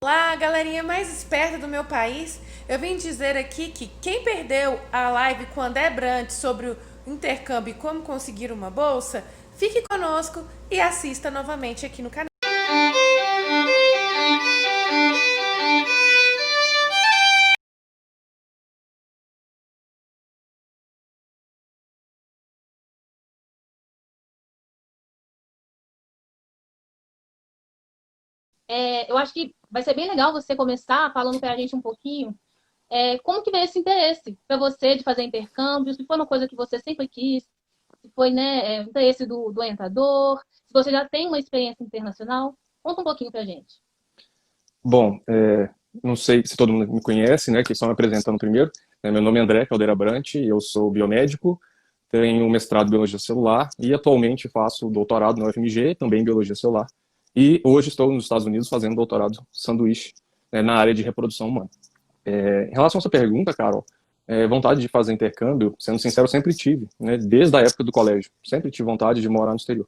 Olá, galerinha mais esperta do meu país. Eu vim dizer aqui que quem perdeu a live com André Brant sobre o intercâmbio e como conseguir uma bolsa, fique conosco e assista novamente aqui no canal. Eu acho que vai ser bem legal você começar falando para a gente um pouquinho como que veio esse interesse para você de fazer intercâmbio, se foi uma coisa que você sempre quis, se foi, né, interesse do orientador, se você já tem uma experiência internacional. Conta um pouquinho para a gente. Bom, não sei se todo mundo me conhece, né, que estão me apresentando primeiro. Meu nome é André Caldeira Brant, eu sou biomédico, tenho mestrado em biologia celular e atualmente faço doutorado na UFMG, também em biologia celular. E hoje estou nos Estados Unidos fazendo doutorado sanduíche, né, na área de reprodução humana. Em relação a essa pergunta, Carol, vontade de fazer intercâmbio, sendo sincero, eu sempre tive, né, desde a época do colégio, sempre tive vontade de morar no exterior.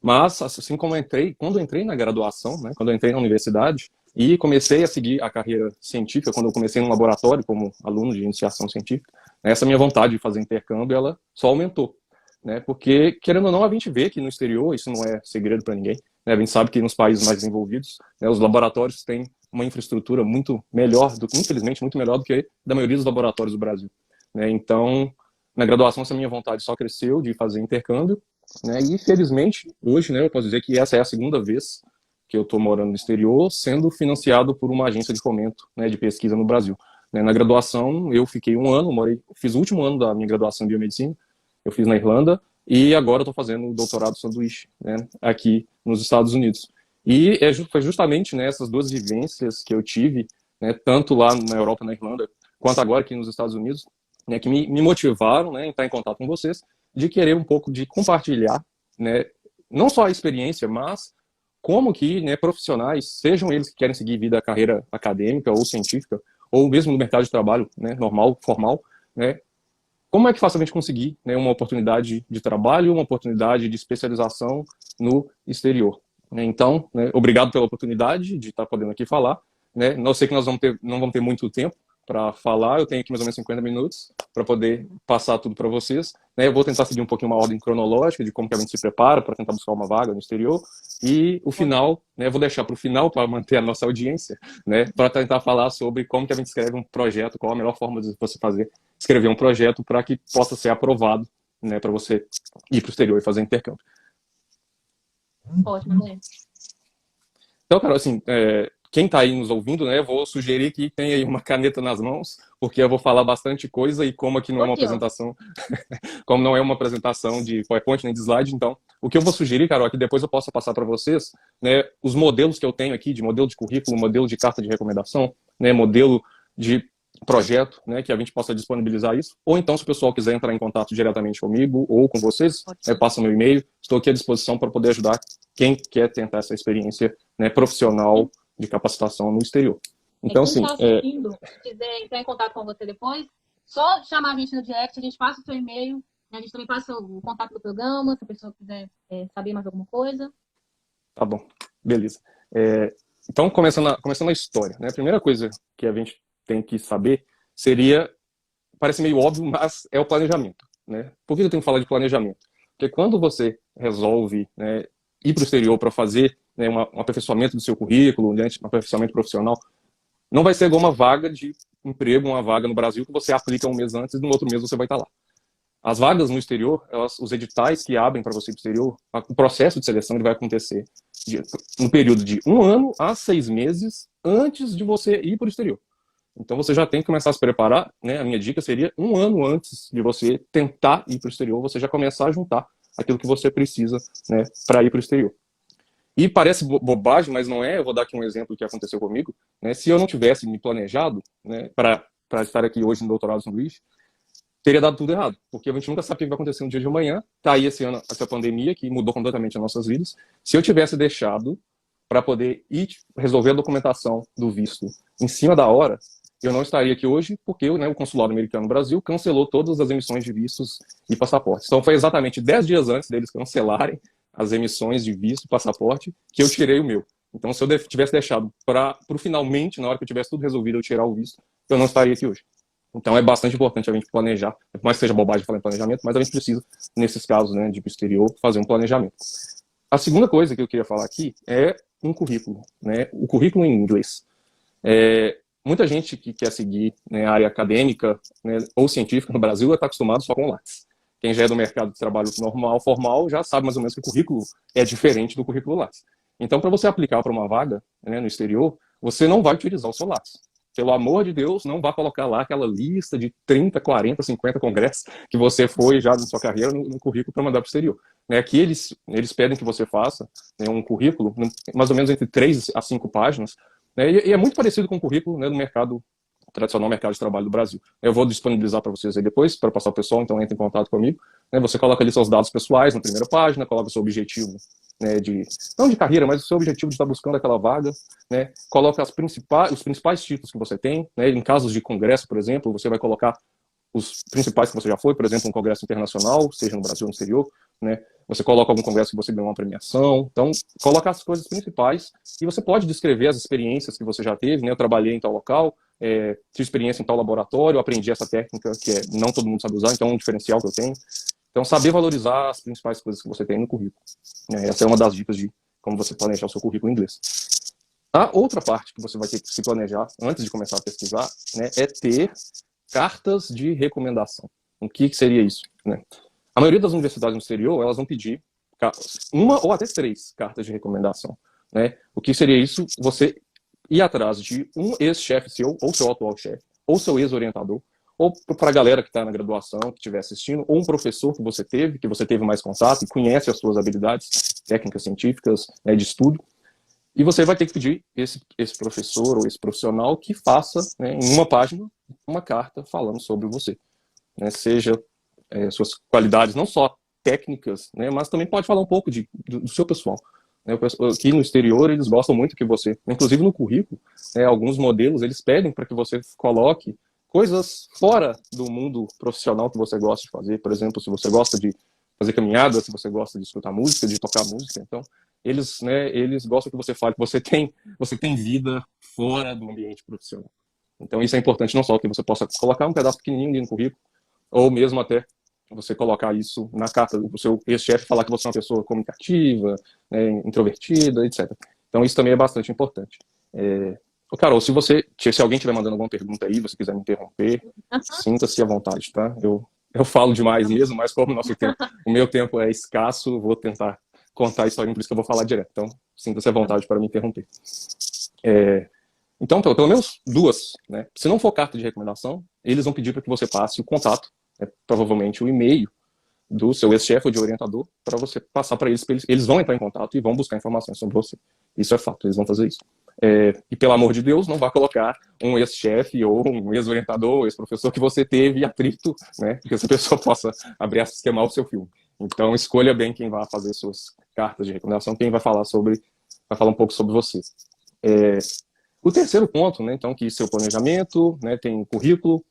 Mas, assim como eu entrei, quando eu entrei na graduação, né, quando eu entrei na universidade e comecei a seguir a carreira científica, quando eu comecei no laboratório como aluno de iniciação científica, né, essa minha vontade de fazer intercâmbio, ela só aumentou, né, porque, querendo ou não, a gente vê que no exterior, isso não é segredo para ninguém, né, a gente sabe que nos países mais desenvolvidos, né, os laboratórios têm uma infraestrutura muito melhor, infelizmente, muito melhor do que da maioria dos laboratórios do Brasil, né, então, na graduação, essa minha vontade só cresceu de fazer intercâmbio, né? E felizmente, hoje, né, eu posso dizer que essa é a segunda vez que eu estou morando no exterior, sendo financiado por uma agência de fomento, né, de pesquisa no Brasil. Né, na graduação, eu fiquei um ano, fiz o último ano da minha graduação em biomedicina, eu fiz na Irlanda, e agora estou fazendo o doutorado sanduíche, né, aqui nos Estados Unidos. E foi justamente nessas duas vivências que eu tive, né, tanto lá na Europa, na Irlanda, quanto agora aqui nos Estados Unidos, né, que me motivaram, né, a entrar em contato com vocês, de querer um pouco de compartilhar, né, não só a experiência, mas como que, né, profissionais, sejam eles que querem seguir vida, carreira acadêmica ou científica, ou mesmo no mercado de trabalho, né, normal, formal, né, como é que facilmente conseguir, né, uma oportunidade de trabalho, uma oportunidade de especialização no exterior. Né? Então, né, obrigado pela oportunidade de estar podendo aqui falar. Né? Não sei que não vamos ter muito tempo para falar, eu tenho aqui mais ou menos 50 minutos para poder passar tudo para vocês. Né? Eu vou tentar seguir um pouquinho uma ordem cronológica de como que a gente se prepara para tentar buscar uma vaga no exterior. E o final, né, eu vou deixar para o final para manter a nossa audiência, né, para tentar falar sobre como que a gente escreve um projeto, qual a melhor forma de você fazer escrever um projeto para que possa ser aprovado, né, para você ir para o exterior e fazer intercâmbio. Ótimo, né? Então, cara, assim, quem está aí nos ouvindo, né, eu vou sugerir que tenha aí uma caneta nas mãos, porque eu vou falar bastante coisa e como aqui não é uma Aqui, ó. apresentação, como não é uma apresentação de PowerPoint nem de slide, então, o que eu vou sugerir, Carol, é que depois eu possa passar para vocês, né, os modelos que eu tenho aqui, de modelo de currículo, modelo de carta de recomendação, né, modelo de projeto, né, que a gente possa disponibilizar isso, ou então se o pessoal quiser entrar em contato diretamente comigo ou com vocês, passa meu e-mail, estou aqui à disposição para poder ajudar quem quer tentar essa experiência, né, profissional de capacitação no exterior. Então, Quem assim, está assistindo, se quiser entrar em contato com você depois, só chamar a gente no direct, a gente passa o seu e-mail, né? A gente também passa o contato do programa, se a pessoa quiser saber mais alguma coisa. tá bom, beleza. Então, começando a história, né, a primeira coisa que a gente tem que saber seria, parece meio óbvio, mas é o planejamento. Né? Por que eu tenho que falar de planejamento? Porque quando você resolve, né, ir para o exterior para fazer, né, um aperfeiçoamento do seu currículo, né, um aperfeiçoamento profissional, não vai ser igual uma vaga de emprego, uma vaga no Brasil que você aplica um mês antes e no outro mês você vai estar lá. As vagas no exterior, os editais que abrem para você ir para o exterior, o processo de seleção ele vai acontecer no período de 1 ano a 6 meses antes de você ir para o exterior. Então você já tem que começar a se preparar, né? A minha dica seria 1 ano antes de você tentar ir para o exterior, você já começar a juntar aquilo que você precisa, né, para ir para o exterior. E parece bobagem, mas não é. Eu vou dar aqui um exemplo que aconteceu comigo. Né? Se eu não tivesse me planejado, né, para estar aqui hoje no doutorado sanduíche, teria dado tudo errado, porque a gente nunca sabe o que vai acontecer no dia de amanhã. Tá aí esse ano, essa pandemia que mudou completamente as nossas vidas. Se eu tivesse deixado para poder ir resolver a documentação do visto em cima da hora, eu não estaria aqui hoje porque, né, o consulado americano no Brasil cancelou todas as emissões de vistos e passaportes. Então foi exatamente 10 dias antes deles cancelarem as emissões de visto e passaporte que eu tirei o meu. Então, se eu tivesse deixado para o finalmente, na hora que eu tivesse tudo resolvido, eu tirar o visto, eu não estaria aqui hoje. Então, é bastante importante a gente planejar, por mais que seja bobagem falar em planejamento, mas a gente precisa, nesses casos, né, de ir para o exterior, fazer um planejamento. A segunda coisa que eu queria falar aqui é um currículo, né, o currículo em inglês. Muita gente que quer seguir, né, a área acadêmica, né, ou científica no Brasil está acostumado só com o Lattes. Quem já é do mercado de trabalho normal, formal, já sabe mais ou menos que o currículo é diferente do currículo Lattes. Então, para você aplicar para uma vaga, né, no exterior, você não vai utilizar o seu Lattes. Pelo amor de Deus, não vá colocar lá aquela lista de 30, 40, 50 congressos que você foi já na sua carreira no currículo para mandar para o exterior. Aqui eles pedem que você faça, né, um currículo, mais ou menos entre 3 a 5 páginas, né, e é muito parecido com o currículo, né, do mercado tradicional, mercado de trabalho do Brasil. Eu vou disponibilizar para vocês aí depois, para passar o pessoal, então entre em contato comigo. Né, você coloca ali seus dados pessoais na primeira página, coloca o seu objetivo, né, não de carreira, mas o seu objetivo de estar buscando aquela vaga, né, coloca os principais títulos que você tem, né, em casos de congresso, por exemplo, você vai colocar os principais que você já foi, por exemplo, um congresso internacional, seja no Brasil ou no exterior, né, você coloca algum congresso que você ganhou uma premiação, então coloca as coisas principais e você pode descrever as experiências que você já teve, né, eu trabalhei em tal local, tive experiência em tal laboratório, aprendi essa técnica que não todo mundo sabe usar, então é um diferencial que eu tenho. Então, saber valorizar as principais coisas que você tem no currículo. Essa é uma das dicas de como você planejar o seu currículo em inglês. A outra parte que você vai ter que se planejar antes de começar a pesquisar, né, é ter cartas de recomendação. O que seria isso? Né? A maioria das universidades no exterior, elas vão pedir uma ou até 3 cartas de recomendação. Né? O que seria isso? Você ir atrás de um ex-chefe seu, ou seu atual chefe, ou seu ex-orientador, ou para a galera que está na graduação, que estiver assistindo, ou um professor que você teve mais contato e conhece as suas habilidades técnicas, científicas, né, de estudo, e você vai ter que pedir esse professor ou esse profissional que faça, né, em uma página, uma carta falando sobre você. Né, seja suas qualidades, não só técnicas, né, mas também pode falar um pouco do seu pessoal. Aqui no exterior, eles gostam muito que você, inclusive no currículo, alguns modelos, eles pedem para que você coloque coisas fora do mundo profissional que você gosta de fazer. Por exemplo, se você gosta de fazer caminhada, se você gosta de escutar música, de tocar música, então eles gostam que você fale que você tem vida fora do ambiente profissional. Então isso é importante, não só que você possa colocar um pedaço pequenininho no currículo, ou mesmo até você colocar isso na carta do seu ex-chefe, falar que você é uma pessoa comunicativa, né, introvertida, etc. Então isso também é bastante importante. Carol, se alguém estiver mandando alguma pergunta aí, você quiser me interromper, sinta-se à vontade, tá? Eu falo demais mesmo, mas como o meu tempo é escasso, vou tentar contar a história, por isso que eu vou falar direto. Então, sinta-se à vontade para me interromper. Então, pelo menos 2, né? Se não for carta de recomendação, eles vão pedir para que você passe o contato, né, provavelmente o e-mail do seu ex-chefe ou de orientador, para você passar para eles vão entrar em contato e vão buscar informações sobre você. Isso é fato, eles vão fazer isso. E pelo amor de Deus, não vá colocar um ex-chefe ou um ex-orientador, ex-professor que você teve atrito, né, que essa pessoa possa abrir aspas, queimar o seu filme. Então, escolha bem quem vai fazer suas cartas de recomendação, quem vai falar um pouco sobre você. O terceiro ponto, né, então, que seu planejamento, né, tem currículo.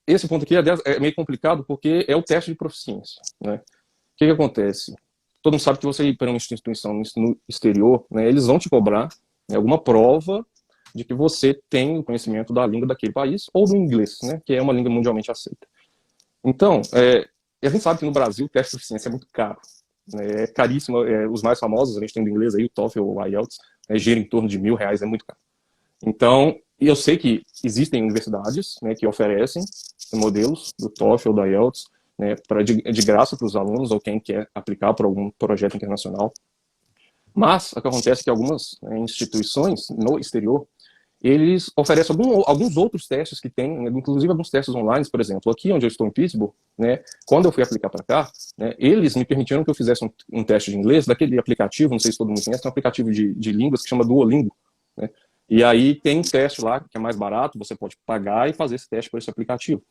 Esse ponto aqui é meio complicado porque é o teste de proficiência. Né? O que acontece? Todo mundo sabe que você ir para uma instituição no exterior, né, eles vão te cobrar, né, alguma prova de que você tem o conhecimento da língua daquele país ou do inglês, né, que é uma língua mundialmente aceita. Então, a gente sabe que no Brasil o teste de proficiência é muito caro. Né, é caríssimo. Os mais famosos, a gente tem do inglês aí, o TOEFL ou o IELTS, gira em torno de R$1.000, é muito caro. Então, eu sei que existem universidades, né, que oferecem modelos do TOEFL ou do IELTS, né, de graça para os alunos ou quem quer aplicar para algum projeto internacional. Mas o que acontece é que algumas, né, instituições no exterior, eles oferecem alguns outros testes que tem, inclusive alguns testes online, por exemplo. Aqui onde eu estou em Pittsburgh, né, quando eu fui aplicar para cá, né, eles me permitiram que eu fizesse um teste de inglês daquele aplicativo, não sei se todo mundo conhece, é um aplicativo de línguas que chama Duolingo. Né, e aí tem um teste lá que é mais barato, você pode pagar e fazer esse teste por esse aplicativo.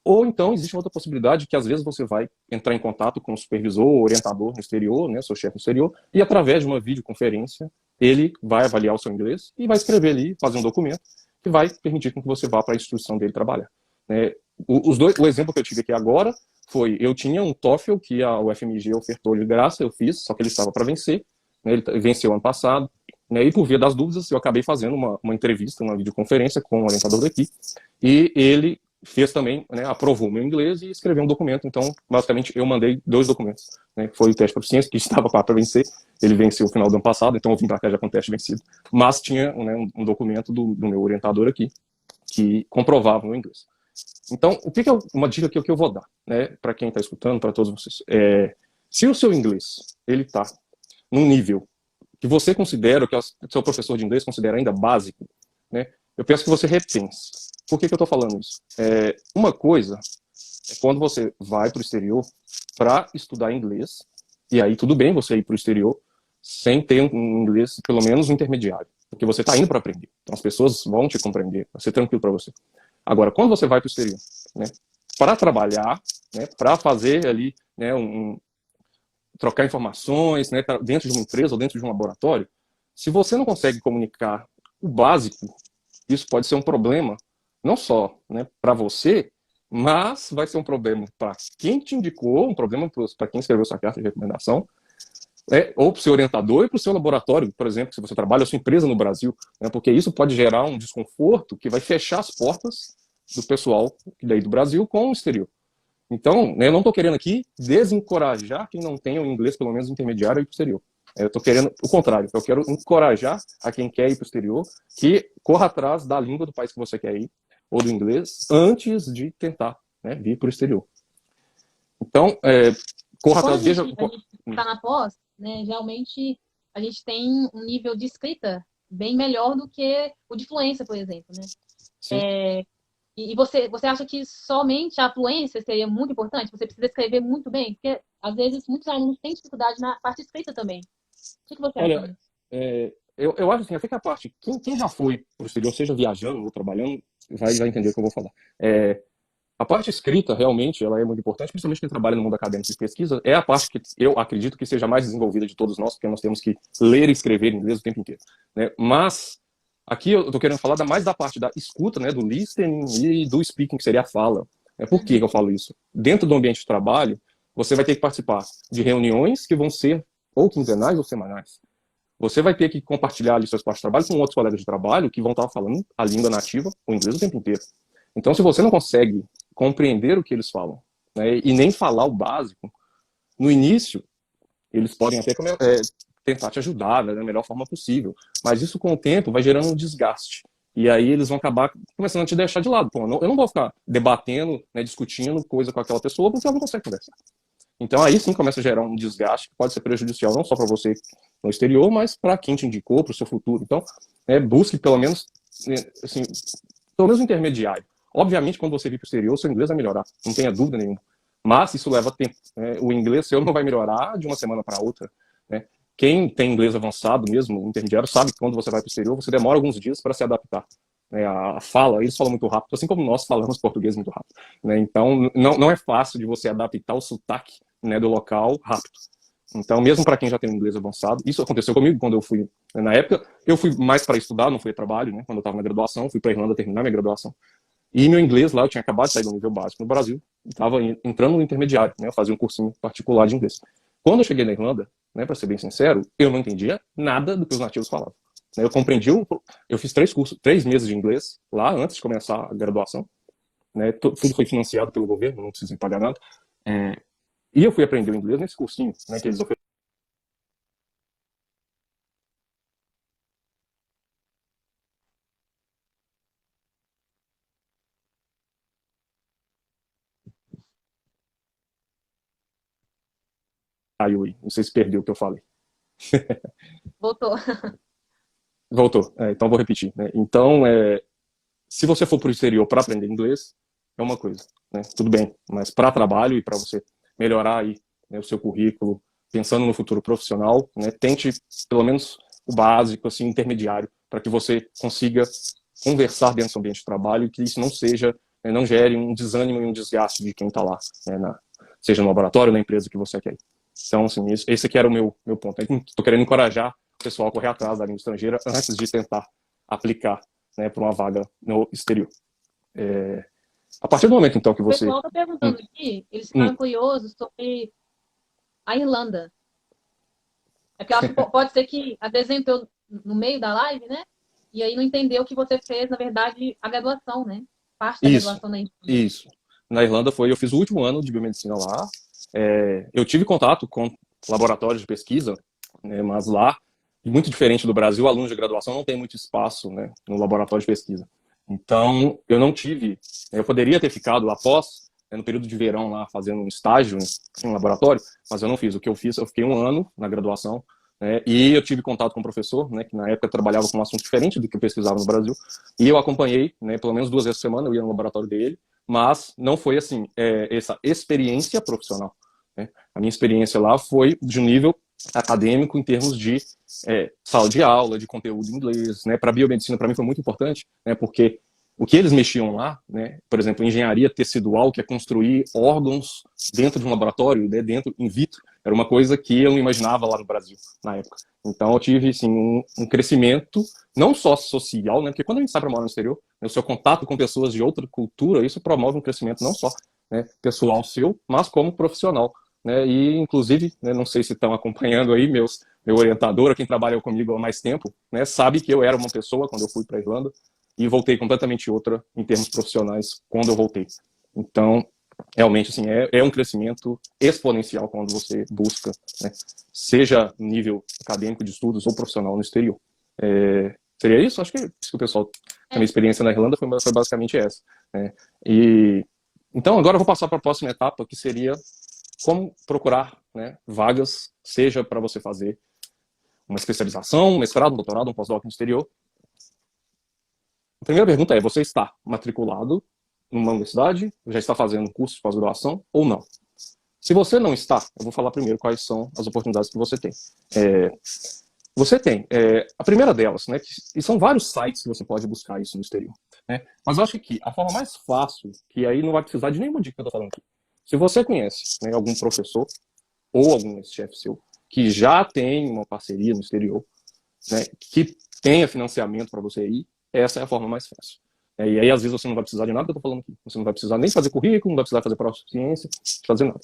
Ou então existe outra possibilidade que às vezes você vai entrar em contato com o supervisor ou orientador no exterior, né, seu chefe no exterior, e através de uma videoconferência ele vai avaliar o seu inglês e vai escrever ali, fazer um documento que vai permitir que você vá para a instituição dele trabalhar. O exemplo que eu tive aqui agora foi, eu tinha um TOEFL que a UFMG ofertou de graça, eu fiz, só que ele estava para vencer, né, ele venceu ano passado, né? E por via das dúvidas, eu acabei fazendo uma entrevista, uma videoconferência com o orientador daqui, e ele fez também, né, aprovou o meu inglês e escreveu um documento. Então, basicamente, eu mandei 2 documentos, né? Foi o teste de proficiência, que estava para vencer, ele venceu no final do ano passado, então eu vim para cá já com o teste vencido, mas tinha, né, um documento do meu orientador aqui, que comprovava o meu inglês. Então, uma dica que eu vou dar, né, para quem está escutando, para todos vocês, se o seu inglês ele está num nível que você considera, que o seu professor de inglês considera ainda básico, né, eu peço que você repense. Por que eu estou falando isso? Uma coisa é quando você vai para o exterior para estudar inglês, e aí tudo bem você ir para o exterior sem ter um inglês, pelo menos um intermediário, porque você está indo para aprender. Então as pessoas vão te compreender, vai ser tranquilo para você. Agora, quando você vai para o exterior, né, para trabalhar, né, para fazer ali, né, trocar informações, né, dentro de uma empresa ou dentro de um laboratório, se você não consegue comunicar o básico, isso pode ser um problema, não só, né, para você, mas vai ser um problema para quem te indicou, um problema para quem escreveu sua carta de recomendação, ou para o seu orientador e para o seu laboratório, por exemplo, se você trabalha a sua empresa no Brasil, né, porque isso pode gerar um desconforto que vai fechar as portas do pessoal daí do Brasil com o exterior. Então, né, eu não estou querendo aqui desencorajar quem não tenha o inglês, pelo menos intermediário, a ir para o exterior. Eu estou querendo o contrário, eu quero encorajar a quem quer ir para o exterior que corra atrás da língua do país que você quer ir, ou do inglês, antes de tentar, né, vir para o exterior. Então, corra atrás, veja... A gente está na pós, né, geralmente a gente tem um nível de escrita bem melhor do que o de fluência, por exemplo, né? E você acha que somente a fluência seria muito importante? Você precisa escrever muito bem? Porque, às vezes, muitos alunos têm dificuldade na parte escrita também. O que você acha disso? Eu acho assim, até que a parte... Quem já foi para o exterior, seja viajando ou trabalhando, vai entender o que eu vou falar. A parte escrita, realmente, ela é muito importante, principalmente quem trabalha no mundo acadêmico de pesquisa, é a parte que eu acredito que seja mais desenvolvida de todos nós, porque nós temos que ler e escrever em inglês o tempo inteiro, né? Mas aqui eu estou querendo falar mais da parte da escuta, né, do listening e do speaking, que seria a fala. Por que eu falo isso? Dentro do ambiente de trabalho, você vai ter que participar de reuniões que vão ser ou quinzenais ou semanais. Você vai ter que compartilhar ali seus passos de trabalho com outros colegas de trabalho que vão estar falando a língua nativa, o inglês o tempo inteiro. Então, se você não consegue compreender o que eles falam, né, e nem falar o básico, no início, eles podem até tentar te ajudar, né, da melhor forma possível. Mas isso, com o tempo, vai gerando um desgaste. E aí eles vão acabar começando a te deixar de lado. Pô, eu não vou ficar debatendo, né, discutindo coisa com aquela pessoa porque ela não consegue conversar. Então aí sim começa a gerar um desgaste que pode ser prejudicial não só para você no exterior, mas para quem te indicou, para o seu futuro. Então, busque pelo menos, assim, pelo menos um intermediário. Obviamente, quando você vir para o exterior, seu inglês vai melhorar, não tenha dúvida nenhuma. Mas isso leva tempo. O inglês seu não vai melhorar de uma semana para outra, né? Quem tem inglês avançado mesmo, intermediário, sabe que quando você vai para o exterior, você demora alguns dias para se adaptar. A fala, eles falam muito rápido, assim como nós falamos português muito rápido, né? Então, não é fácil de você adaptar o sotaque, né, do local rápido. Então, mesmo para quem já tem inglês avançado, isso aconteceu comigo quando eu fui, né, na época, eu fui mais para estudar, não fui a trabalho, né? Quando eu estava na graduação, fui para a Irlanda terminar minha graduação. E meu inglês lá, eu tinha acabado de sair do nível básico no Brasil, estava entrando no intermediário, né? Eu fazia um cursinho particular de inglês. Quando eu cheguei na Irlanda, né, para ser bem sincero, eu não entendia nada do que os nativos falavam. Eu compreendi, eu fiz 3 meses de inglês lá, antes de começar a graduação, né? Tudo foi financiado pelo governo, não precisei pagar nada. E eu fui aprender o inglês nesse cursinho, né, que eles oferecem. Não sei se perdeu o que eu falei. Voltou. Voltou. Então vou repetir, né? Então, se você for para o exterior para aprender inglês, é uma coisa, né? Tudo bem, mas para trabalho e para você melhorar aí, né, o seu currículo, pensando no futuro profissional, né, tente pelo menos o básico, assim, intermediário, para que você consiga conversar dentro do seu ambiente de trabalho e que isso não seja, né, não gere um desânimo e um desgaste de quem está lá, né, seja no laboratório ou na empresa que você quer ir. Então, assim, esse aqui era o meu ponto. Estou querendo encorajar o pessoal a correr atrás da língua estrangeira antes de tentar aplicar, né, para uma vaga no exterior. A partir do momento, então, que você... O pessoal está perguntando aqui, eles ficaram curiosos sobre a Irlanda. É que eu acho que pode ser que, às vezes, no meio da live, né? E aí não entendeu que você fez, na verdade, a graduação, né? Parte da Isso, graduação na Irlanda. isso. Na Irlanda eu fiz o último ano de biomedicina lá. Eu tive contato com laboratórios de pesquisa, né, mas lá, muito diferente do Brasil, alunos de graduação não tem muito espaço, né, no laboratório de pesquisa. Então, eu poderia ter ficado após, né, no período de verão lá, fazendo um estágio em um laboratório, mas eu não fiz. O que eu fiz, eu fiquei um ano na graduação, né, e eu tive contato com o professor, né, que na época trabalhava com um assunto diferente do que eu pesquisava no Brasil, e eu acompanhei, né, pelo menos 2 vezes por semana, eu ia no laboratório dele, mas não foi assim, essa experiência profissional, né? A minha experiência lá foi de um nível acadêmico em termos de sala de aula, de conteúdo em inglês, né? Para biomedicina, para mim foi muito importante, né? Porque o que eles mexiam lá, né? Por exemplo, engenharia tecidual, que é construir órgãos dentro de um laboratório, né? Dentro in vitro, era uma coisa que eu não imaginava lá no Brasil na época. Então eu tive assim um crescimento não só social, né? Porque quando a gente sai para morar no exterior, né, o seu contato com pessoas de outra cultura, isso promove um crescimento não só, né, pessoal seu, mas como profissional, né? E inclusive, né, não sei se estão acompanhando aí meu orientador, quem trabalha comigo há mais tempo, né, sabe que eu era uma pessoa quando eu fui para a Irlanda e voltei completamente outra em termos profissionais quando eu voltei. Então, realmente, assim, é um crescimento exponencial quando você busca, né, seja nível acadêmico de estudos ou profissional no exterior. Seria isso? Acho que é isso que o pessoal... A minha experiência na Irlanda foi basicamente essa, né? E então, agora eu vou passar para a próxima etapa, que seria como procurar, né, vagas, seja para você fazer uma especialização, um mestrado, um doutorado, um pós-doc no exterior. A primeira pergunta é, você está matriculado numa universidade, já está fazendo curso de pós-graduação ou não? Se você não está, eu vou falar primeiro quais são as oportunidades que você tem. Você tem, a primeira delas, né, e são vários sites que você pode buscar isso no exterior, né, mas eu acho que a forma mais fácil, que aí não vai precisar de nenhuma dica que eu estou falando aqui, se você conhece, né, algum professor ou algum chefe seu que já tem uma parceria no exterior, né, que tenha financiamento para você ir, essa é a forma mais fácil. E aí, às vezes, você não vai precisar de nada que eu estou falando aqui. Você não vai precisar nem fazer currículo, não vai precisar fazer proficiência, fazer nada.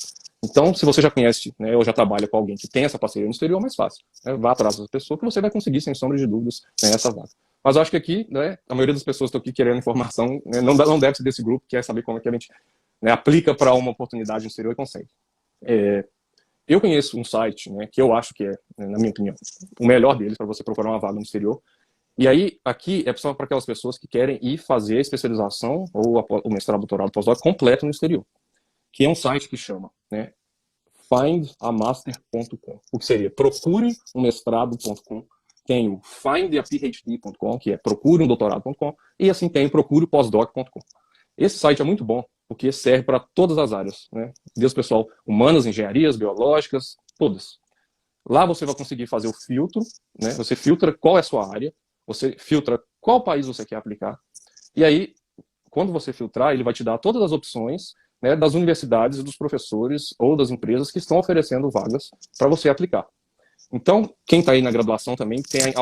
Então, se você já conhece, né, ou já trabalha com alguém que tem essa parceria no exterior, é mais fácil. Né? Vá atrás dessa pessoa que você vai conseguir, sem sombra de dúvidas, né, essa vaga. Mas eu acho que aqui, né, a maioria das pessoas que estão aqui querendo informação, né, não deve ser desse grupo, que quer saber como é que a gente, né, aplica para uma oportunidade no exterior e consegue. Eu conheço um site, né, que eu acho que é, na minha opinião, o melhor deles para você procurar uma vaga no exterior. E aí, aqui é só para aquelas pessoas que querem ir fazer a especialização ou o mestrado, doutorado, pós-doc completo no exterior, que é um site que chama, né, findamaster.com, o que seria procureumestrado.com, tem o findaphd.com, que é procureudomdoutorado.com, e assim tem o procurepostdoc.com. Esse site é muito bom, porque serve para todas as áreas, né? Desde o pessoal, humanas, engenharias, biológicas, todas. Lá você vai conseguir fazer o filtro, né? Você filtra qual é a sua área, você filtra qual país você quer aplicar, e aí, quando você filtrar, ele vai te dar todas as opções, né, das universidades e dos professores ou das empresas que estão oferecendo vagas para você aplicar. Então, quem está aí na graduação também tem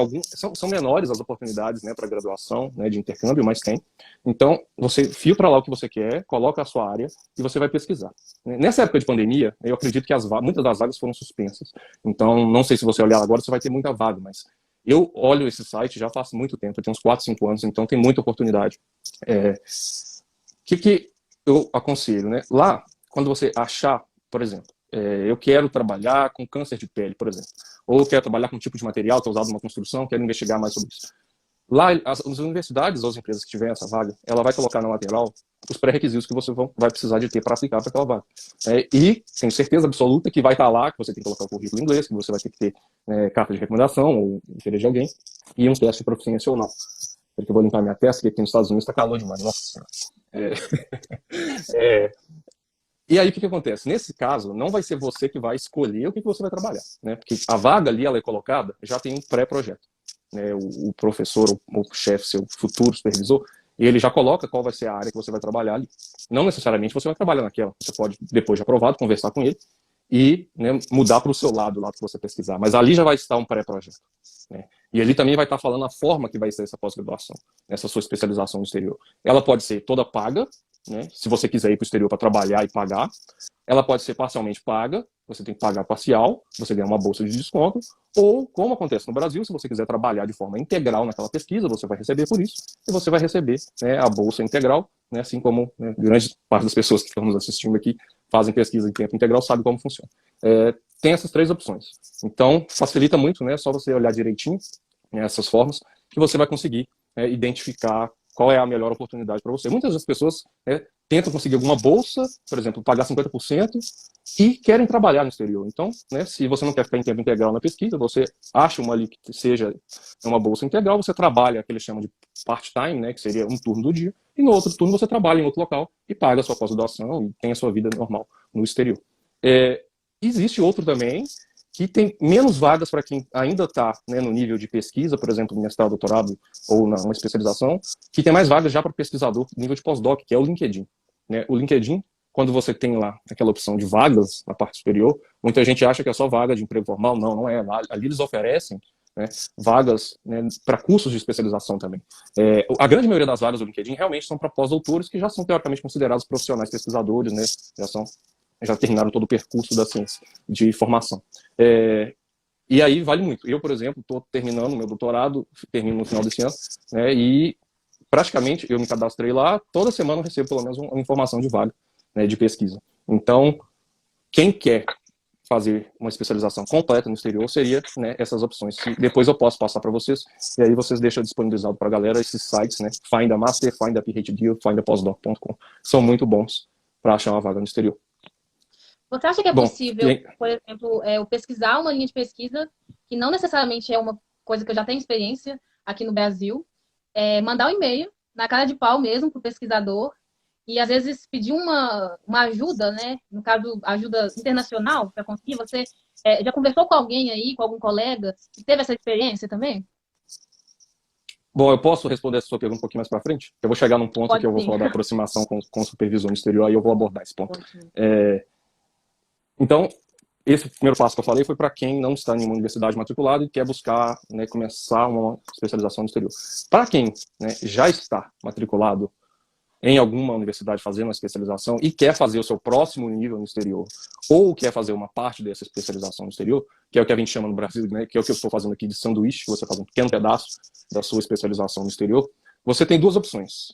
são menores as oportunidades, né, para graduação, né, de intercâmbio, mas tem. Então, você filtra lá o que você quer, coloca a sua área e você vai pesquisar. Nessa época de pandemia, eu acredito que muitas das vagas foram suspensas. Então, não sei se você olhar agora, você vai ter muita vaga, mas eu olho esse site já faz muito tempo, eu tenho uns 4, 5 anos, então tem muita oportunidade. Que eu aconselho, né? Lá, quando você achar, por exemplo, eu quero trabalhar com câncer de pele, por exemplo, ou quero trabalhar com um tipo de material que é usado numa construção, quero investigar mais sobre isso. Lá, as universidades ou as empresas que tiverem essa vaga, ela vai colocar na lateral os pré-requisitos que você vai precisar de ter para aplicar para aquela vaga. E tenho certeza absoluta que vai estar lá, que você tem que colocar o currículo em inglês, que você vai ter que ter carta de recomendação ou interesse de alguém, e um teste de proficiência ou não. Porque eu vou limpar minha testa, porque aqui nos Estados Unidos está calor demais. Nossa Senhora. E aí o que acontece? Nesse caso, não vai ser você que vai escolher o que você vai trabalhar, né? Porque a vaga ali, ela é colocada, já tem um pré-projeto. Né? O professor, o chefe, seu futuro supervisor, ele já coloca qual vai ser a área que você vai trabalhar ali. Não necessariamente você vai trabalhar naquela. Você pode, depois de aprovado, conversar com ele e, né, mudar para o seu lado lá que você pesquisar. Mas ali já vai estar um pré-projeto. Né? E ali também vai estar falando a forma que vai ser essa pós-graduação, essa sua especialização no exterior. Ela pode ser toda paga, né? Se você quiser ir para o exterior para trabalhar e pagar. Ela pode ser parcialmente paga, você tem que pagar parcial, você ganha uma bolsa de desconto, ou, como acontece no Brasil, se você quiser trabalhar de forma integral naquela pesquisa, você vai receber por isso, e você vai receber, né, a bolsa integral, né, assim como, né, grande parte das pessoas que estão nos assistindo aqui fazem pesquisa em tempo integral, sabe como funciona. Tem essas 3 opções. Então, facilita muito, né, só você olhar direitinho, né, essas formas, que você vai conseguir identificar qual é a melhor oportunidade para você. Muitas das pessoas, né, tentam conseguir alguma bolsa, por exemplo, pagar 50%, e querem trabalhar no exterior. Então, né, se você não quer ficar em tempo integral na pesquisa, você acha uma ali que seja uma bolsa integral, você trabalha, que eles chamam de part-time, né, que seria um turno do dia, e no outro turno você trabalha em outro local e paga a sua pós-graduação e tem a sua vida normal no exterior. Existe outro também, que tem menos vagas para quem ainda está, né, no nível de pesquisa, por exemplo, mestrado, doutorado ou uma especialização, que tem mais vagas já para pesquisador nível de pós-doc, que é o LinkedIn. Né? O LinkedIn, quando você tem lá aquela opção de vagas na parte superior, muita gente acha que é só vaga de emprego formal. Não, não é. Ali eles oferecem, né, vagas, né, para cursos de especialização também. A grande maioria das vagas do LinkedIn realmente são para pós-doutores, que já são teoricamente considerados profissionais pesquisadores, né, já terminaram todo o percurso da ciência de formação. E aí vale muito. Eu, por exemplo, estou terminando meu doutorado, termino no final desse ano, né, e praticamente eu me cadastrei lá, toda semana eu recebo pelo menos uma informação de vaga, né, de pesquisa. Então, quem quer fazer uma especialização completa no exterior seria, né, essas opções. Depois eu posso passar para vocês, e aí vocês deixam disponibilizado para a galera esses sites, né, Find a Master, Find a PhD, findapostdoc.com. São muito bons para achar uma vaga no exterior. Você acha que é possível, por exemplo, eu pesquisar uma linha de pesquisa, que não necessariamente é uma coisa que eu já tenho experiência aqui no Brasil, mandar um e-mail, na cara de pau mesmo, para o pesquisador, e às vezes pedir uma ajuda, né? No caso, ajuda internacional para conseguir. Você já conversou com alguém aí, com algum colega, que teve essa experiência também? Bom, eu posso responder essa sua pergunta um pouquinho mais para frente? Eu vou chegar num ponto que eu vou falar da aproximação com o supervisor no exterior, aí eu vou abordar esse ponto. Então, esse primeiro passo que eu falei foi para quem não está em uma universidade matriculada e quer buscar, né, começar uma especialização no exterior. Para quem, né, já está matriculado em alguma universidade fazendo uma especialização e quer fazer o seu próximo nível no exterior, ou quer fazer uma parte dessa especialização no exterior, que é o que a gente chama no Brasil, né, que é o que eu estou fazendo aqui de sanduíche, que você faz um pequeno pedaço da sua especialização no exterior, você tem 2 opções.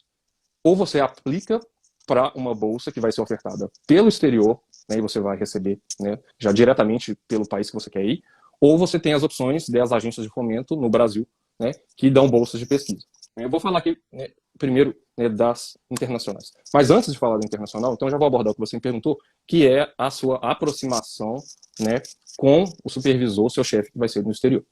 Ou você aplica para uma bolsa que vai ser ofertada pelo exterior, né, e você vai receber, né, já diretamente pelo país que você quer ir, ou você tem as opções das agências de fomento no Brasil, né, que dão bolsas de pesquisa. Eu vou falar aqui, né, primeiro, né, das internacionais. Mas antes de falar da internacional, então já vou abordar o que você me perguntou, que é a sua aproximação, né, com o supervisor, seu chefe, que vai ser no exterior.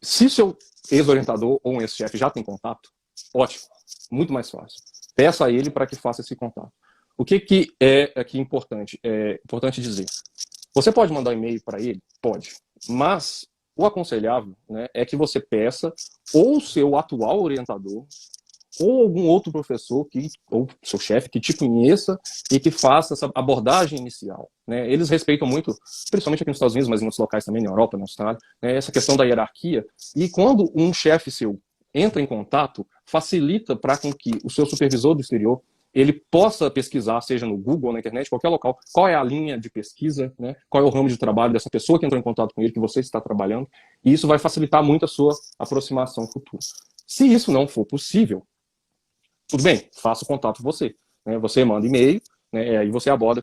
Se o seu ex-orientador ou um ex-chefe já tem contato, ótimo, muito mais fácil. Peça a ele para que faça esse contato. O que é aqui importante? É importante dizer. Você pode mandar um e-mail para ele? Pode. Mas o aconselhável, né, é que você peça ou o seu atual orientador ou algum outro professor ou seu chefe que te conheça e que faça essa abordagem inicial. Né? Eles respeitam muito, principalmente aqui nos Estados Unidos, mas em outros locais também, na Europa, na Austrália, né, essa questão da hierarquia. E quando um chefe seu entra em contato, facilita para que o seu supervisor do exterior ele possa pesquisar, seja no Google ou na internet, qualquer local, qual é a linha de pesquisa, né? Qual é o ramo de trabalho dessa pessoa que entrou em contato com ele, que você está trabalhando, e isso vai facilitar muito a sua aproximação futura. Se isso não for possível, tudo bem, faça o contato você. Né? Você manda e-mail, né? Aí você aborda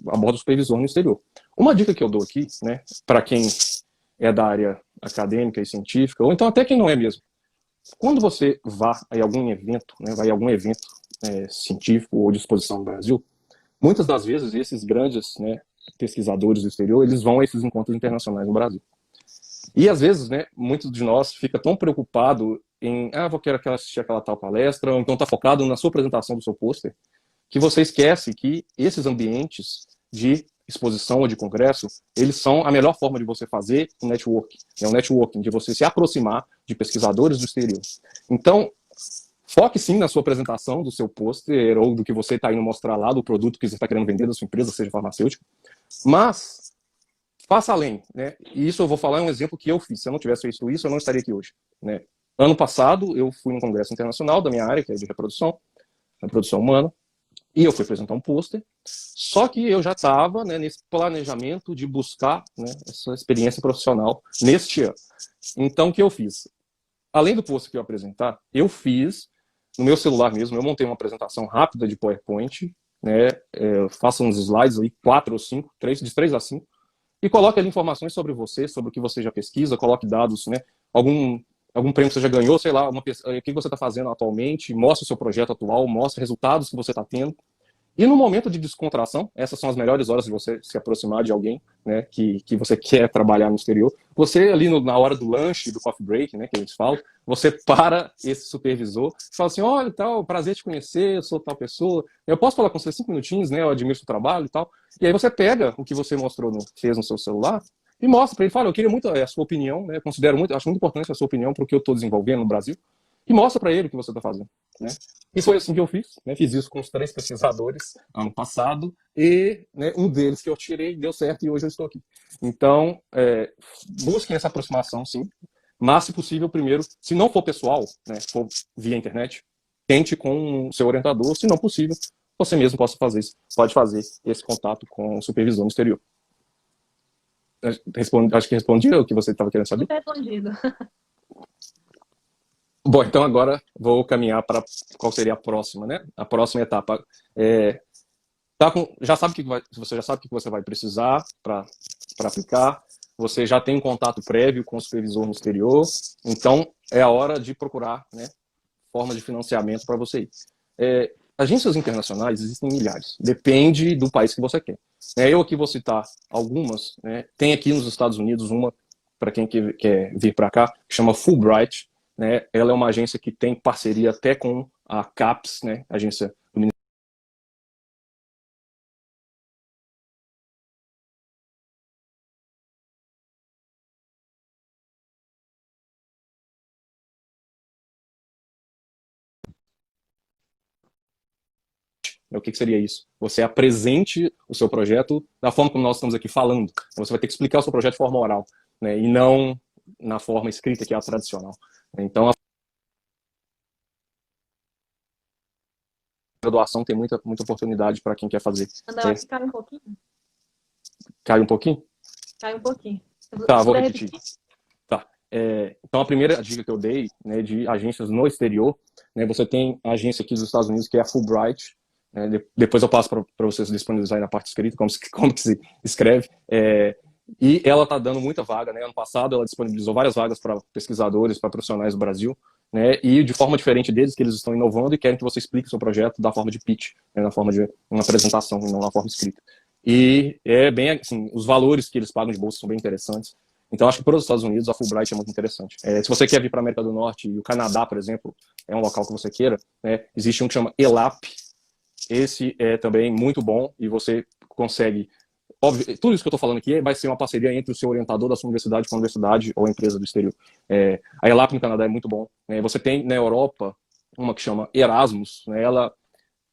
aborda o supervisor no exterior. Uma dica que eu dou aqui, né, para quem é da área acadêmica e científica, ou então até quem não é mesmo, quando você vá a algum evento, né, vai a algum evento científico ou de exposição no Brasil, muitas das vezes esses grandes, né, pesquisadores do exterior, eles vão a esses encontros internacionais no Brasil. E às vezes, né, muitos de nós fica tão preocupado em, quero assistir aquela tal palestra, ou então está focado na sua apresentação do seu pôster, que você esquece que esses ambientes de exposição ou de congresso, eles são a melhor forma de você fazer um networking. É um networking, de você se aproximar de pesquisadores do exterior. Então, foque sim na sua apresentação do seu pôster ou do que você está indo mostrar lá, do produto que você está querendo vender da sua empresa, seja farmacêutico, mas faça além, né? E isso eu vou falar um exemplo que eu fiz. Se eu não tivesse feito isso, eu não estaria aqui hoje, né? Ano passado, eu fui num congresso internacional da minha área, que é de reprodução humana, E eu fui apresentar um pôster, só que eu já estava, né, nesse planejamento de buscar, né, essa experiência profissional neste ano. Então, o que eu fiz? Além do pôster que eu apresentar, eu fiz, no meu celular mesmo, eu montei uma apresentação rápida de PowerPoint, né, faço uns slides aí, 4 ou 5, de 3 a 5, e coloque ali informações sobre você, sobre o que você já pesquisa, coloque dados, né, algum prêmio que você já ganhou, sei lá, o que você está fazendo atualmente, mostre o seu projeto atual, mostre resultados que você está tendo. E no momento de descontração, essas são as melhores horas de você se aproximar de alguém, né, que você quer trabalhar no exterior. Você ali na hora do lanche, do coffee break, né, que a gente fala, você para esse supervisor e fala assim, olha, tal, prazer te conhecer, eu sou tal pessoa, eu posso falar com você 5 minutinhos, né, eu admiro seu trabalho e tal. E aí você pega o que você fez no seu celular e mostra para ele, fala, eu queria muito a sua opinião, né, considero muito, acho muito importante a sua opinião para o que eu estou desenvolvendo no Brasil, e mostra para ele o que você está fazendo, né? E foi assim que eu fiz, né? Fiz isso com os 3 pesquisadores ano passado e, né, um deles que eu tirei deu certo e hoje eu estou aqui. Então, busquem essa aproximação, sim, mas se possível, primeiro, se não for pessoal, né, for via internet, tente com o seu orientador, se não possível, você mesmo pode fazer esse contato com o supervisor no exterior. Acho que respondi o que você estava querendo saber. Tudo respondido. Bom, então agora vou caminhar para qual seria a próxima, né? A próxima etapa. Você já sabe o que você vai precisar para aplicar, você já tem um contato prévio com o supervisor no exterior, então é a hora de procurar, né, forma de financiamento para você ir. Agências internacionais existem milhares, depende do país que você quer. Eu aqui vou citar algumas, né? Tem aqui nos Estados Unidos uma, para quem quer vir para cá, que chama Fulbright, né? Ela é uma agência que tem parceria até com a CAPES, né? Agência do Ministério. O que seria isso? Você apresente o seu projeto da forma como nós estamos aqui falando. Você vai ter que explicar o seu projeto de forma oral, né? E não na forma escrita, que é a tradicional. Então, a graduação tem muita oportunidade para quem quer fazer. André, eu acho que cai um pouquinho. Cai um pouquinho? Cai um pouquinho. Tá, vou repetir. Tá. Então, a primeira dica que eu dei, né, de agências no exterior, né, você tem a agência aqui dos Estados Unidos, que é a Fulbright. Depois eu passo para vocês disponibilizarem na parte escrita como que se escreve. E ela está dando muita vaga, né? Ano passado ela disponibilizou várias vagas para pesquisadores, para profissionais do Brasil, né? E de forma diferente deles, que eles estão inovando e querem que você explique o seu projeto da forma de pitch, né? Na forma de uma apresentação, não na forma escrita. E é bem assim, os valores que eles pagam de bolsa são bem interessantes. Então acho que para os Estados Unidos a Fulbright é muito interessante. Se você quer vir para a América do Norte e o Canadá, por exemplo, é um local que você queira, né? Existe um que chama ELAP. Esse é também muito bom e você consegue... Óbvio, tudo isso que eu estou falando aqui vai ser uma parceria entre o seu orientador da sua universidade com a universidade ou a empresa do exterior. A ELAP no Canadá é muito bom. Você tem na Europa uma que chama Erasmus.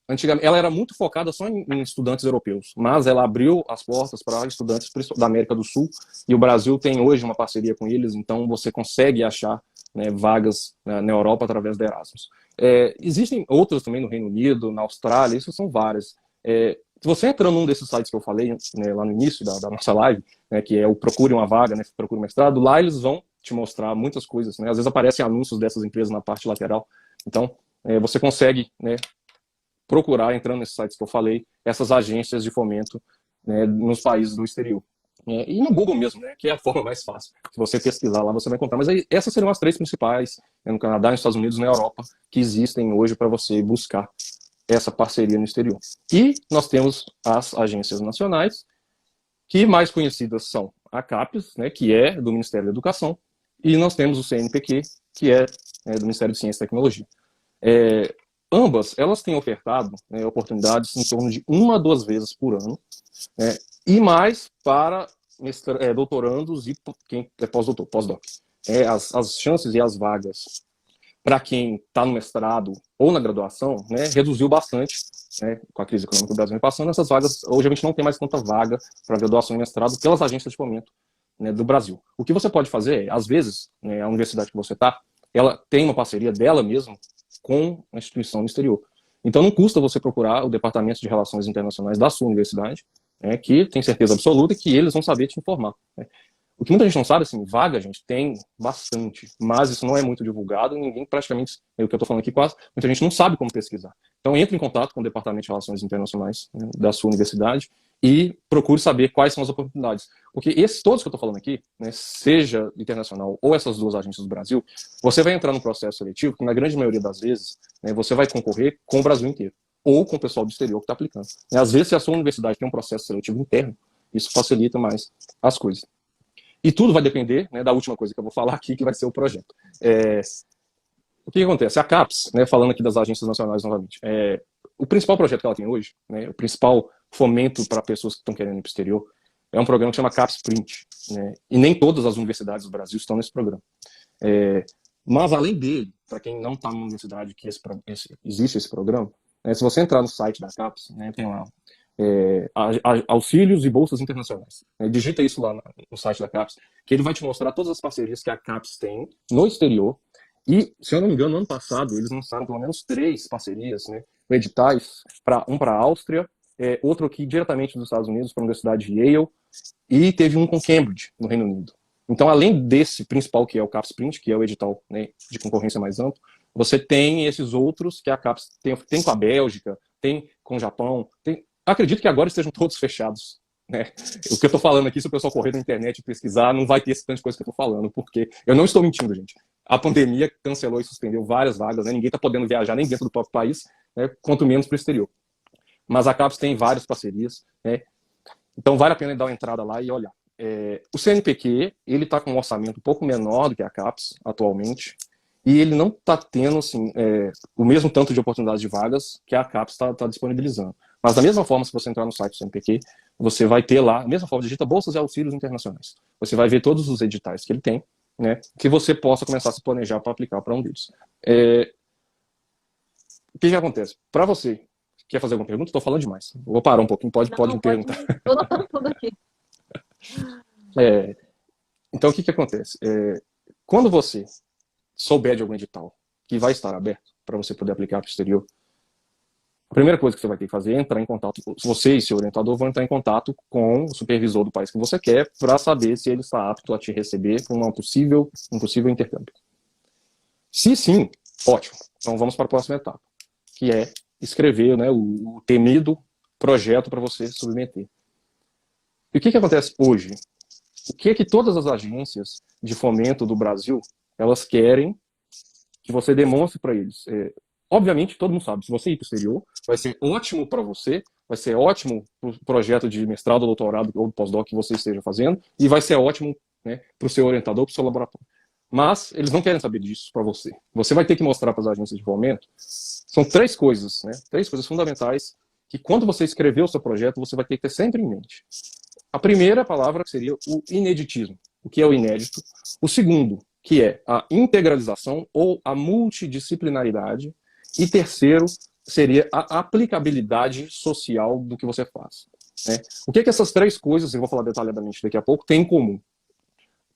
Antigamente, ela era muito focada só em estudantes europeus, mas ela abriu as portas para estudantes da América do Sul e o Brasil tem hoje uma parceria com eles, então você consegue achar, né, vagas na Europa através da Erasmus. Existem outras também no Reino Unido, na Austrália, isso são várias. Se você entrar num desses sites que eu falei, né, lá no início da nossa live, né, que é o Procure uma Vaga, né, Procure um Mestrado, lá eles vão te mostrar muitas coisas, né? Às vezes aparecem anúncios dessas empresas na parte lateral. Então, você consegue, né, procurar, entrando nesses sites que eu falei, essas agências de fomento, né, nos países do exterior. E no Google mesmo, né, que é a forma mais fácil. Se você pesquisar lá, você vai encontrar. Mas aí, essas seriam as 3 principais, né, no Canadá, nos Estados Unidos e na Europa, que existem hoje para você buscar essa parceria no exterior. E nós temos as agências nacionais, que mais conhecidas são a CAPES, né, que é do Ministério da Educação, e nós temos o CNPq, que é do Ministério de Ciência e Tecnologia. Ambas, elas têm ofertado, né, oportunidades em torno de 1 a 2 vezes por ano, né, e mais para doutorandos e quem é pós-doutor, pós-doc. As chances e as vagas para quem está no mestrado ou na graduação, né, reduziu bastante, né, com a crise econômica que o Brasil vem passando. Essas vagas, hoje a gente não tem mais tanta vaga para graduação e mestrado pelas agências de fomento, né, do Brasil. O que você pode fazer às vezes, né, a universidade que você está, ela tem uma parceria dela mesma com a instituição no exterior. Então não custa você procurar o Departamento de Relações Internacionais da sua universidade, né, que tem certeza absoluta que eles vão saber te informar, né. O que muita gente não sabe, assim, vaga, gente, tem bastante, mas isso não é muito divulgado, ninguém praticamente, é o que eu estou falando aqui quase, muita gente não sabe como pesquisar. Então entre em contato com o Departamento de Relações Internacionais, né, da sua universidade e procure saber quais são as oportunidades. Porque esses todos que eu estou falando aqui, né, seja internacional ou essas duas agências do Brasil, você vai entrar num processo seletivo que, na grande maioria das vezes, né, você vai concorrer com o Brasil inteiro, ou com o pessoal do exterior que está aplicando. E, às vezes, se a sua universidade tem um processo seletivo interno, isso facilita mais as coisas. E tudo vai depender, né, da última coisa que eu vou falar aqui, que vai ser o projeto. O que acontece? A CAPES, né, falando aqui das agências nacionais novamente, o principal projeto que ela tem hoje, né, o principal fomento para pessoas que estão querendo ir para o exterior, é um programa que chama CAPES Print, né, e nem todas as universidades do Brasil estão nesse programa. Mas, além dele, para quem não está numa universidade que existe esse programa, né, se você entrar no site da CAPES, né, tem lá auxílios e bolsas internacionais. Digita isso lá no site da CAPES, que ele vai te mostrar todas as parcerias que a CAPES tem no exterior. E, se eu não me engano, no ano passado, eles lançaram pelo menos 3 parcerias, né, editais, um para a Áustria, outro aqui diretamente dos Estados Unidos, para a Universidade de Yale, e teve um com Cambridge, no Reino Unido. Então, além desse principal, que é o CAPES Print, que é o edital, né, de concorrência mais amplo, você tem esses outros que a CAPES tem com a Bélgica, tem com o Japão, acredito que agora estejam todos fechados, né? O que eu estou falando aqui, se o pessoal correr na internet e pesquisar, não vai ter esse tanto de coisa que eu estou falando, porque eu não estou mentindo, gente. A pandemia cancelou e suspendeu várias vagas, né? Ninguém está podendo viajar nem dentro do próprio país, né? Quanto menos para o exterior. Mas a CAPES tem várias parcerias, né? Então vale a pena dar uma entrada lá e olhar. O CNPq, ele está com um orçamento um pouco menor do que a CAPES atualmente, e ele não está tendo assim, o mesmo tanto de oportunidades de vagas que a CAPES está disponibilizando. Mas da mesma forma, se você entrar no site do CNPq, você vai ter lá, da mesma forma, digita bolsas e auxílios internacionais. Você vai ver todos os editais que ele tem, né, que você possa começar a se planejar para aplicar para um deles. O que acontece? Para você que quer fazer alguma pergunta, estou falando demais. Vou parar um pouquinho, pode me perguntar. Estou notando tudo aqui. Então, o que acontece? Quando você souber de algum edital que vai estar aberto para você poder aplicar para o exterior, a primeira coisa que você vai ter que fazer é entrar em contato, você e seu orientador vão entrar em contato com o supervisor do país que você quer para saber se ele está apto a te receber para um possível intercâmbio. Se sim, ótimo. Então vamos para a próxima etapa, que é escrever, né, o temido projeto para você submeter. E o que acontece hoje? O que todas as agências de fomento do Brasil, elas querem que você demonstre para eles? Obviamente, todo mundo sabe, se você ir para o exterior, vai ser ótimo para você, vai ser ótimo para o projeto de mestrado, doutorado ou pós-doc que você esteja fazendo, e vai ser ótimo, né, para o seu orientador, para o seu laboratório. Mas eles não querem saber disso para você. Você vai ter que mostrar para as agências de fomento. São 3 coisas, né, 3 coisas fundamentais que, quando você escrever o seu projeto, você vai ter que ter sempre em mente. A primeira palavra seria o ineditismo. O que é o inédito? O segundo, que é a integralização ou a multidisciplinaridade. E terceiro, seria a aplicabilidade social do que você faz, né? O que essas 3 coisas, eu vou falar detalhadamente daqui a pouco, têm em comum?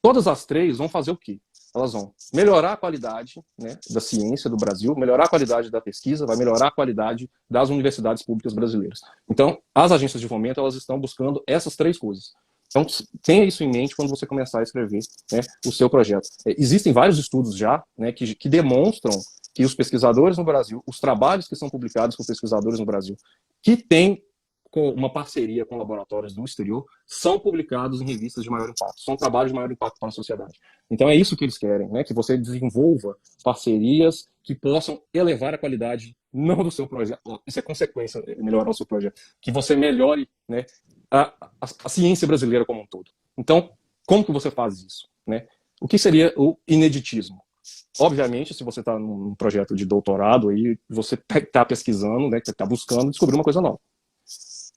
Todas as 3 vão fazer o quê? Elas vão melhorar a qualidade, né, da ciência do Brasil, melhorar a qualidade da pesquisa, vai melhorar a qualidade das universidades públicas brasileiras. Então, as agências de fomento, elas estão buscando essas 3 coisas. Então, tenha isso em mente quando você começar a escrever, né, o seu projeto. Existem vários estudos já, né, que demonstram que os pesquisadores no Brasil, os trabalhos que são publicados por pesquisadores no Brasil, que têm uma parceria com laboratórios do exterior, são publicados em revistas de maior impacto, são trabalhos de maior impacto para a sociedade. Então é isso que eles querem, né? Que você desenvolva parcerias que possam elevar a qualidade, não do seu projeto, isso é consequência, melhorar o seu projeto, que você melhore, né, a ciência brasileira como um todo. Então, como que você faz isso, né? O que seria o ineditismo? Obviamente, se você está num projeto de doutorado, aí você está pesquisando, né, está buscando descobrir uma coisa nova.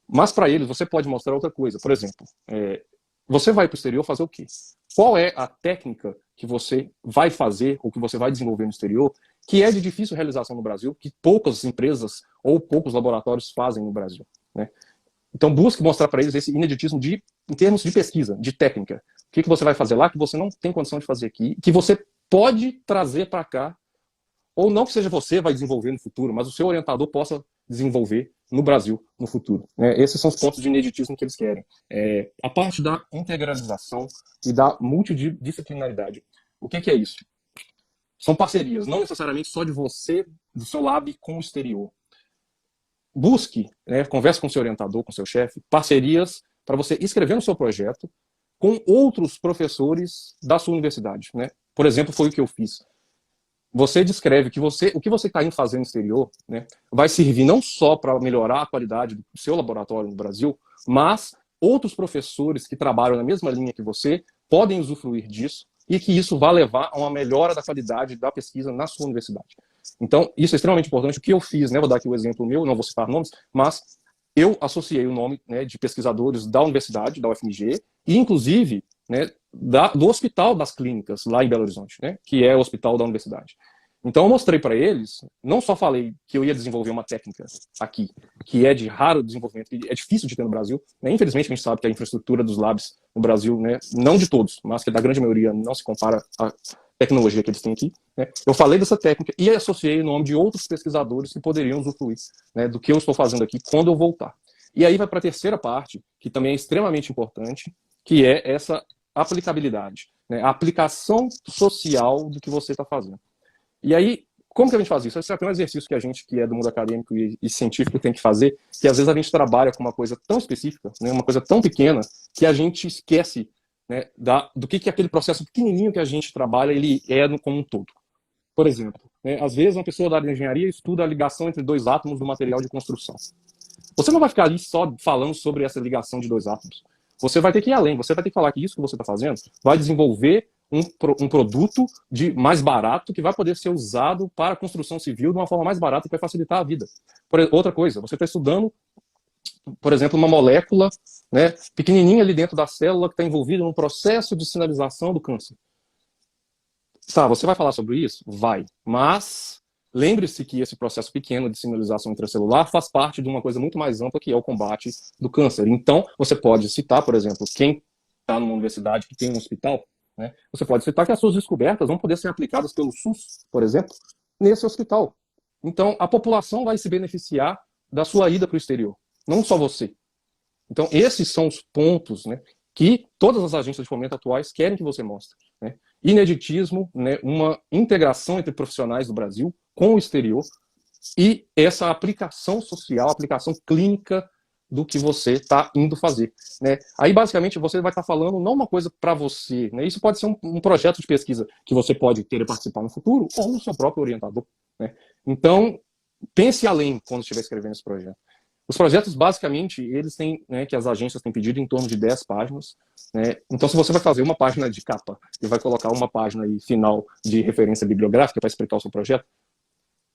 Mas para eles, você pode mostrar outra coisa. Por exemplo, você vai para o exterior fazer o quê? Qual é a técnica que você vai fazer ou que você vai desenvolver no exterior que é de difícil realização no Brasil, que poucas empresas ou poucos laboratórios fazem no Brasil, né? Então, busque mostrar para eles esse ineditismo em termos de pesquisa, de técnica. O que você vai fazer lá que você não tem condição de fazer aqui, que você pode trazer para cá, ou não que seja você vai desenvolver no futuro, mas o seu orientador possa desenvolver no Brasil no futuro. Esses são os pontos de ineditismo que eles querem. A parte da integralização e da multidisciplinaridade. O que é isso? São parcerias, não necessariamente só de você, do seu lab com o exterior. Busque, converse com o seu orientador, com o seu chefe, parcerias para você escrever no seu projeto com outros professores da sua universidade. Por exemplo, foi o que eu fiz. Você descreve que o que você está indo fazer no exterior, vai servir não só para melhorar a qualidade do seu laboratório no Brasil, mas outros professores que trabalham na mesma linha que você podem usufruir disso e que isso vai levar a uma melhora da qualidade da pesquisa na sua universidade. Então, isso é extremamente importante. O que eu fiz, vou dar aqui o exemplo meu, não vou citar nomes, mas eu associei o nome de pesquisadores da universidade, da UFMG, e inclusive do Hospital das Clínicas, lá em Belo Horizonte, que é o hospital da universidade. Então eu mostrei para eles, não só falei que eu ia desenvolver uma técnica aqui, que é de raro desenvolvimento, que é difícil de ter no Brasil, infelizmente a gente sabe que a infraestrutura dos labs no Brasil, não de todos, mas que da grande maioria não se compara à tecnologia que eles têm aqui. Eu falei dessa técnica e associei o nome de outros pesquisadores que poderiam usufruir do que eu estou fazendo aqui quando eu voltar. E aí vai para a terceira parte, que também é extremamente importante, que é essa aplicabilidade, a aplicação social do que você está fazendo. E aí, como que a gente faz isso? Esse é um exercício que a gente, que é do mundo acadêmico e científico, tem que fazer, que às vezes a gente trabalha com uma coisa tão específica, uma coisa tão pequena, que a gente esquece do que aquele processo pequenininho que a gente trabalha, ele é como um todo. Por exemplo, às vezes uma pessoa da área de engenharia estuda a ligação entre dois átomos do material de construção. Você não vai ficar ali só falando sobre essa ligação de dois átomos. Você vai ter que ir além, você vai ter que falar que isso que você está fazendo vai desenvolver um produto mais barato que vai poder ser usado para a construção civil de uma forma mais barata que vai facilitar a vida. Outra coisa, você está estudando, por exemplo, uma molécula pequenininha ali dentro da célula que está envolvida no processo de sinalização do câncer. Você vai falar sobre isso? Vai. Mas lembre-se que esse processo pequeno de sinalização intracelular faz parte de uma coisa muito mais ampla, que é o combate do câncer. Então, você pode citar, por exemplo, quem está numa universidade que tem um hospital, você pode citar que as suas descobertas vão poder ser aplicadas pelo SUS, por exemplo, nesse hospital. Então, a população vai se beneficiar da sua ida para o exterior, não só você. Então, esses são os pontos que todas as agências de fomento atuais querem que você mostre. Ineditismo, uma integração entre profissionais do Brasil com o exterior e essa aplicação social, aplicação clínica do que você está indo fazer. Aí, basicamente, você vai estar falando não uma coisa para você. Isso pode ser um projeto de pesquisa que você pode querer participar no futuro ou no seu próprio orientador. Então, pense além quando estiver escrevendo esse projeto. Os projetos, basicamente, eles têm, que as agências têm pedido em torno de 10 páginas. Então, se você vai fazer uma página de capa e vai colocar uma página aí final de referência bibliográfica para explicar o seu projeto,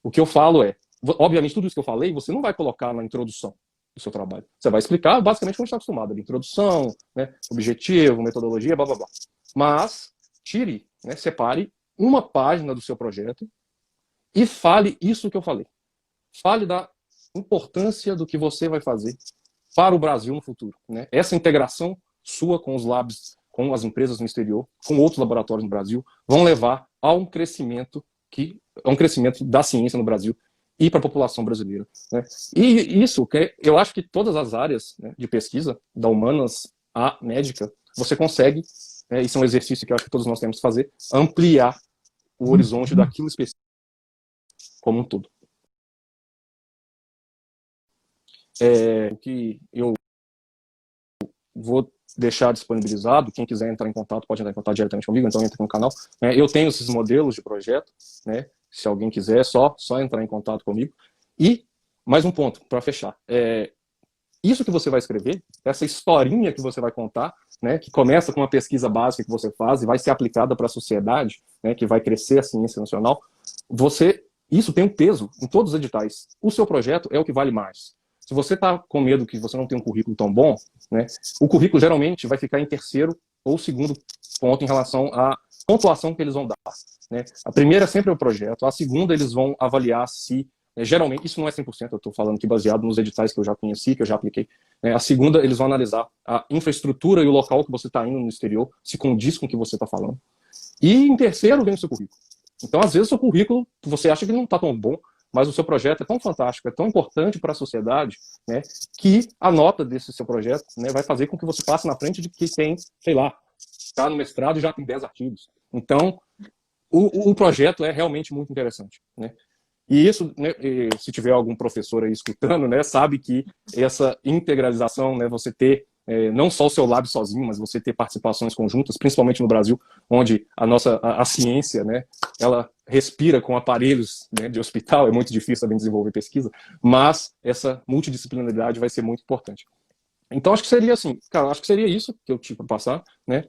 o que eu falo obviamente, tudo isso que eu falei, você não vai colocar na introdução do seu trabalho. Você vai explicar, basicamente, como a gente está acostumado. Introdução, objetivo, metodologia, blá, blá, blá. Mas, separe uma página do seu projeto e fale isso que eu falei. Fale da importância do que você vai fazer para o Brasil no futuro. Essa integração sua com os labs, com as empresas no exterior, com outros laboratórios no Brasil, vão levar a um crescimento da ciência no Brasil e para a população brasileira. E isso, eu acho que todas as áreas de pesquisa, da humanas à médica, você consegue, isso é um exercício que eu acho que todos nós temos que fazer, ampliar o horizonte daquilo específico como um todo. O que eu vou deixar disponibilizado, quem quiser entrar em contato, pode entrar em contato diretamente comigo, então entra no canal. Eu tenho esses modelos de projeto, se alguém quiser, só entrar em contato comigo. E, mais um ponto, para fechar. Isso que você vai escrever, essa historinha que você vai contar, que começa com uma pesquisa básica que você faz e vai ser aplicada para a sociedade, que vai crescer a ciência nacional, isso tem um peso em todos os editais. O seu projeto é o que vale mais. Se você está com medo que você não tem um currículo tão bom, o currículo geralmente vai ficar em terceiro ou segundo ponto em relação à pontuação que eles vão dar. A primeira sempre é o projeto, a segunda eles vão avaliar se, geralmente, isso não é 100%, eu estou falando aqui baseado nos editais que eu já conheci, que eu já apliquei. A segunda eles vão analisar a infraestrutura e o local que você está indo no exterior, se condiz com o que você está falando. E em terceiro vem o seu currículo. Então, às vezes, o seu currículo, você acha que não está tão bom, mas o seu projeto é tão fantástico, é tão importante para a sociedade, né, que a nota desse seu projeto, né, vai fazer com que você passe na frente de quem tem, sei lá, está no mestrado e já tem 10 artigos. Então, o projeto é realmente muito interessante, né? E isso, né, se tiver algum professor aí escutando, né, sabe que essa integralização, né, você ter não só o seu lab sozinho, mas você ter participações conjuntas, principalmente no Brasil, onde a ciência, né, ela respira com aparelhos, né, de hospital, é muito difícil também desenvolver pesquisa, mas essa multidisciplinaridade vai ser muito importante. Então, acho que seria assim, cara, acho que seria isso que eu tinha para passar, né?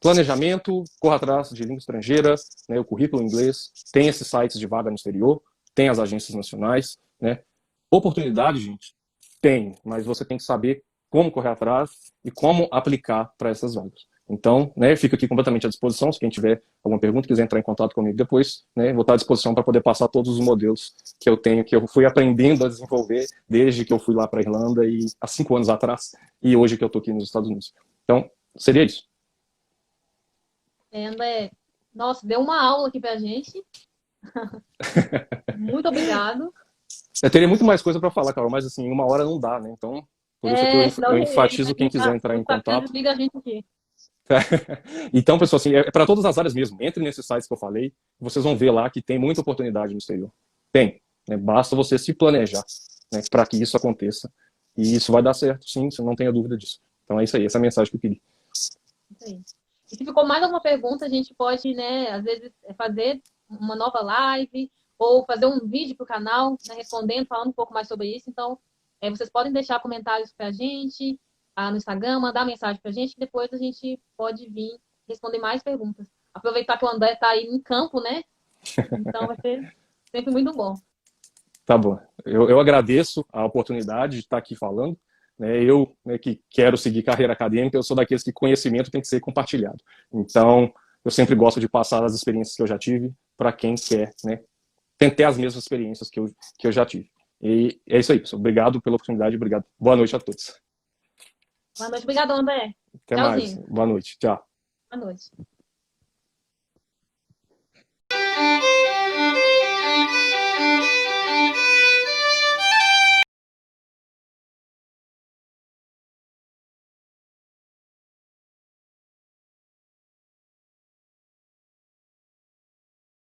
Planejamento, corra atrás de língua estrangeira, né, o currículo em inglês, tem esses sites de vaga no exterior, tem as agências nacionais, né? Oportunidade, gente, tem, mas você tem que saber como correr atrás e como aplicar para essas vagas. Então, né, fico aqui completamente à disposição, se quem tiver alguma pergunta, quiser entrar em contato comigo depois, né, vou estar à disposição para poder passar todos os modelos que eu tenho, que eu fui aprendendo a desenvolver desde que eu fui lá para a Irlanda e há 5 anos atrás, e hoje que eu estou aqui nos Estados Unidos. Então, seria isso. André, nossa, deu uma aula aqui pra gente. Muito obrigado. Eu teria muito mais coisa para falar, Carol, mas assim, 1 hora não dá, né? Então, por isso que eu enfatizo quem quiser entrar em contato. Desliga a gente aqui. Então, pessoal, assim, é para todas as áreas mesmo. Entre nesses sites que eu falei, vocês vão ver lá que tem muita oportunidade no exterior. Tem. Né? Basta você se planejar, né, para que isso aconteça. E isso vai dar certo, sim, você não tenha dúvida disso. Então é isso aí, essa é a mensagem que eu queria. Isso aí. E se ficou mais alguma pergunta, a gente pode, né, às vezes, fazer uma nova live ou fazer um vídeo para o canal, né, respondendo, falando um pouco mais sobre isso. Então, vocês podem deixar comentários para a gente no Instagram, mandar mensagem para a gente, que depois a gente pode vir responder mais perguntas. Aproveitar que o André está aí em campo, né? Então vai ser sempre muito bom. Tá bom. Eu agradeço a oportunidade de estar aqui falando. Né, eu, né, que quero seguir carreira acadêmica, eu sou daqueles que conhecimento tem que ser compartilhado. Então, eu sempre gosto de passar as experiências que eu já tive para quem quer, né, ter as mesmas experiências que eu já tive. E é isso aí, pessoal. Obrigado pela oportunidade, obrigado. Boa noite a todos. Boa noite. Obrigado, André. Até Tchauzinho. mais. Boa noite. Tchau. Boa noite.